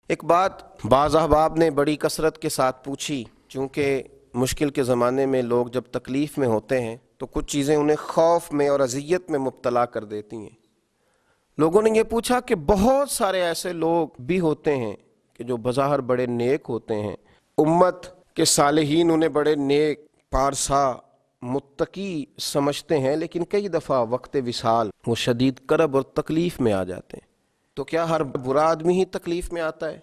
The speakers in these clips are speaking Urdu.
ایک بات بعض احباب نے بڑی کثرت کے ساتھ پوچھی، چونکہ مشکل کے زمانے میں لوگ جب تکلیف میں ہوتے ہیں تو کچھ چیزیں انہیں خوف میں اور اذیت میں مبتلا کر دیتی ہیں۔ لوگوں نے یہ پوچھا کہ بہت سارے ایسے لوگ بھی ہوتے ہیں کہ جو بظاہر بڑے نیک ہوتے ہیں، امت کے صالحین انہیں بڑے نیک، پارسا، متقی سمجھتے ہیں، لیکن کئی دفعہ وقت وصال وہ شدید کرب اور تکلیف میں آ جاتے ہیں۔ تو کیا ہر برا آدمی ہی تکلیف میں آتا ہے؟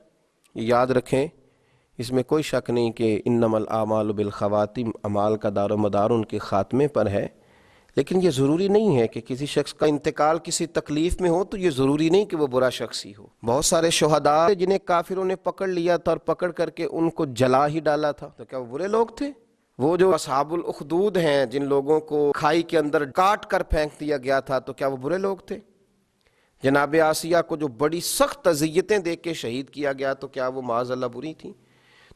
یاد رکھیں، اس میں کوئی شک نہیں کہ انما الاعمال بالخواتیم، اعمال کا دار و مدار ان کے خاتمے پر ہے، لیکن یہ ضروری نہیں ہے کہ کسی شخص کا انتقال کسی تکلیف میں ہو تو یہ ضروری نہیں کہ وہ برا شخص ہی ہو۔ بہت سارے شہداء جنہیں کافروں نے پکڑ لیا تھا اور پکڑ کر کے ان کو جلا ہی ڈالا تھا، تو کیا وہ برے لوگ تھے؟ وہ جو اصحاب الاخدود ہیں، جن لوگوں کو کھائی کے اندر کاٹ کر پھینک دیا گیا تھا، تو کیا وہ برے لوگ تھے؟ جناب آسیہ کو جو بڑی سخت اذیتیں دے کے شہید کیا گیا، تو کیا وہ معاذ اللہ بری تھیں؟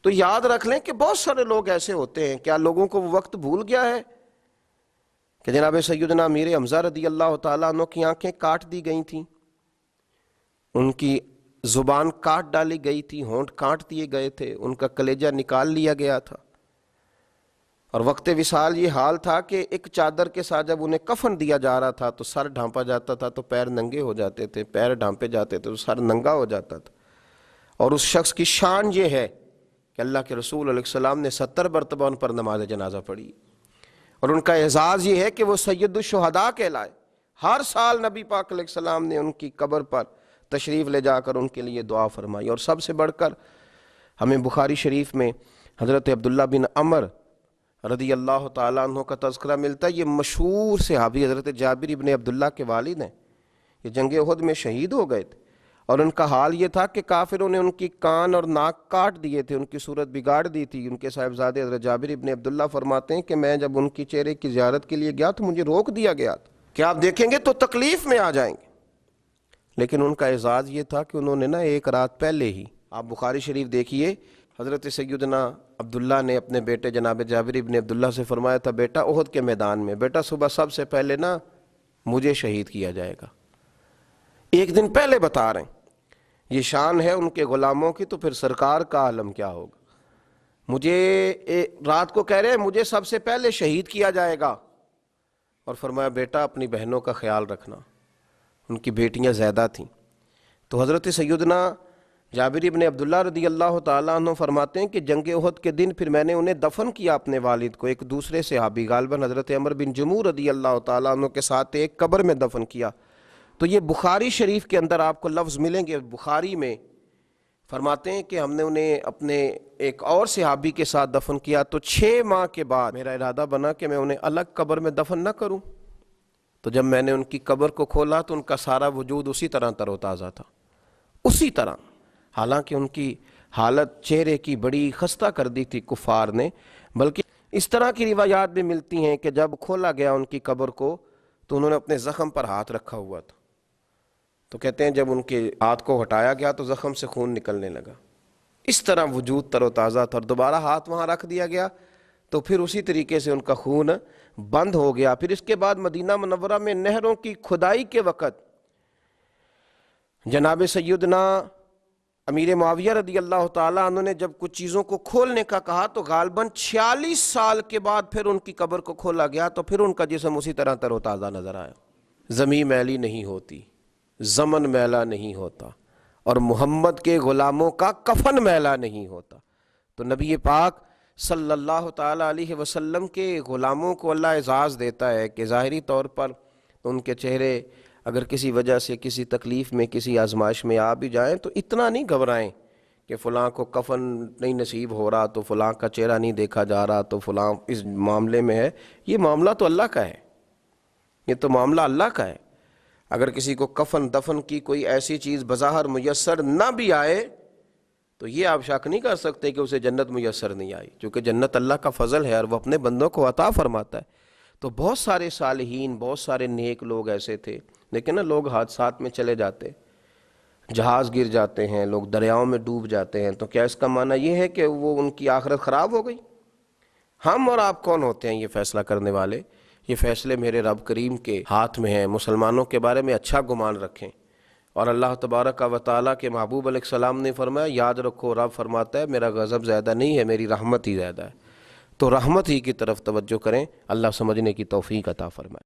تو یاد رکھ لیں کہ بہت سارے لوگ ایسے ہوتے ہیں۔ کیا لوگوں کو وہ وقت بھول گیا ہے کہ جناب سیدنا امیر حمزہ رضی اللہ تعالیٰ عنہ کی آنکھیں کاٹ دی گئی تھیں، ان کی زبان کاٹ ڈالی گئی تھی، ہونٹ کاٹ دیے گئے تھے، ان کا کلیجہ نکال لیا گیا تھا، اور وقت وصال یہ حال تھا کہ ایک چادر کے ساتھ جب انہیں کفن دیا جا رہا تھا تو سر ڈھانپا جاتا تھا تو پیر ننگے ہو جاتے تھے، پیر ڈھانپے جاتے تھے تو سر ننگا ہو جاتا تھا۔ اور اس شخص کی شان یہ ہے کہ اللہ کے رسول علیہ السلام نے 70 مرتبہ ان پر نماز جنازہ پڑھی، اور ان کا اعزاز یہ ہے کہ وہ سید الشہداء کہلائے۔ ہر سال نبی پاک علیہ السلام نے ان کی قبر پر تشریف لے جا کر ان کے لیے دعا فرمائی۔ اور سب سے بڑھ کر ہمیں بخاری شریف میں حضرت عبداللہ بن عمر رضی اللہ تعالیٰ عنہ کا تذکرہ ملتا ہے۔ یہ مشہور صحابی حضرت جابر ابن عبداللہ کے والد ہیں، یہ جنگ احد میں شہید ہو گئے تھے، اور ان کا حال یہ تھا کہ کافروں نے ان کی کان اور ناک کاٹ دیے تھے، ان کی صورت بگاڑ دی تھی۔ ان کے صاحبزادے حضرت جابر ابن عبداللہ فرماتے ہیں کہ میں جب ان کی چہرے کی زیارت کے لیے گیا تو مجھے روک دیا گیا تھا کہ آپ دیکھیں گے تو تکلیف میں آ جائیں گے، لیکن ان کا اعزاز یہ تھا کہ انہوں نے ایک رات پہلے ہی، آپ بخاری شریف دیکھیے، حضرت سیدنا عبداللہ نے اپنے بیٹے جناب جابر ابن عبداللہ سے فرمایا تھا، بیٹا احد کے میدان میں بیٹا صبح سب سے پہلے مجھے شہید کیا جائے گا۔ ایک دن پہلے بتا رہے ہیں، یہ شان ہے ان کے غلاموں کی، تو پھر سرکار کا عالم کیا ہوگا؟ مجھے رات کو کہہ رہے ہیں مجھے سب سے پہلے شہید کیا جائے گا، اور فرمایا بیٹا اپنی بہنوں کا خیال رکھنا۔ ان کی بیٹیاں زیادہ تھیں، تو حضرت سیدنا جابر ابن عبداللہ رضی اللہ تعالیٰ عنہ فرماتے ہیں کہ جنگ احد کے دن پھر میں نے انہیں دفن کیا، اپنے والد کو ایک دوسرے صحابی غالباً حضرت عمر بن جموح رضی اللہ تعالیٰ عنہ کے ساتھ ایک قبر میں دفن کیا۔ تو یہ بخاری شریف کے اندر آپ کو لفظ ملیں گے، بخاری میں فرماتے ہیں کہ ہم نے انہیں اپنے ایک اور صحابی کے ساتھ دفن کیا، تو 6 ماہ کے بعد میرا ارادہ بنا کہ میں انہیں الگ قبر میں دفن نہ کروں۔ تو جب میں نے ان کی قبر کو کھولا تو ان کا سارا وجود اسی طرح تر و تازہ تھا، اسی طرح، حالانکہ ان کی حالت چہرے کی بڑی خستہ کر دی تھی کفار نے۔ بلکہ اس طرح کی روایات بھی ملتی ہیں کہ جب کھولا گیا ان کی قبر کو تو انہوں نے اپنے زخم پر ہاتھ رکھا ہوا تھا، تو کہتے ہیں جب ان کے ہاتھ کو ہٹایا گیا تو زخم سے خون نکلنے لگا، اس طرح وجود تر و تازہ تھا، اور دوبارہ ہاتھ وہاں رکھ دیا گیا تو پھر اسی طریقے سے ان کا خون بند ہو گیا۔ پھر اس کے بعد مدینہ منورہ میں نہروں کی کھدائی کے وقت جناب سیدنا امیر معاویہ رضی اللہ تعالیٰ عنہ نے جب کچھ چیزوں کو کھولنے کا کہا تو غالباً 46 سال کے بعد پھر ان کی قبر کو کھولا گیا، تو پھر ان کا جسم اسی طرح تر و تازہ نظر آیا۔ زمین میلی نہیں ہوتی، زمن میلا نہیں ہوتا، اور محمد کے غلاموں کا کفن میلا نہیں ہوتا۔ تو نبی پاک صلی اللہ تعالیٰ علیہ وسلم کے غلاموں کو اللہ اعزاز دیتا ہے کہ ظاہری طور پر ان کے چہرے اگر کسی وجہ سے کسی تکلیف میں کسی آزمائش میں آ بھی جائیں تو اتنا نہیں گھبرائیں کہ فلاں کو کفن نہیں نصیب ہو رہا تو فلاں کا چہرہ نہیں دیکھا جا رہا تو فلاں اس معاملے میں ہے۔ یہ معاملہ تو اللہ کا ہے، یہ تو معاملہ اللہ کا ہے۔ اگر کسی کو کفن دفن کی کوئی ایسی چیز بظاہر میسر نہ بھی آئے تو یہ آپ شک نہیں کر سکتے کہ اسے جنت میسر نہیں آئی، کیونکہ جنت اللہ کا فضل ہے اور وہ اپنے بندوں کو عطا فرماتا ہے۔ تو بہت سارے صالحین، بہت سارے نیک لوگ ایسے تھے، لیکن لوگ حادثات میں چلے جاتے، جہاز گر جاتے ہیں، لوگ دریاؤں میں ڈوب جاتے ہیں، تو کیا اس کا معنی یہ ہے کہ وہ ان کی آخرت خراب ہو گئی؟ ہم اور آپ کون ہوتے ہیں یہ فیصلہ کرنے والے؟ یہ فیصلے میرے رب کریم کے ہاتھ میں ہیں۔ مسلمانوں کے بارے میں اچھا گمان رکھیں اور اللہ تبارک و تعالیٰ کے محبوب علیہ السلام نے فرمایا یاد رکھو رب فرماتا ہے میرا غضب زیادہ نہیں ہے، میری رحمت ہی زیادہ ہے۔ تو رحمت ہی کی طرف توجہ کریں، اللہ سمجھنے کی توفیق عطا فرمائے۔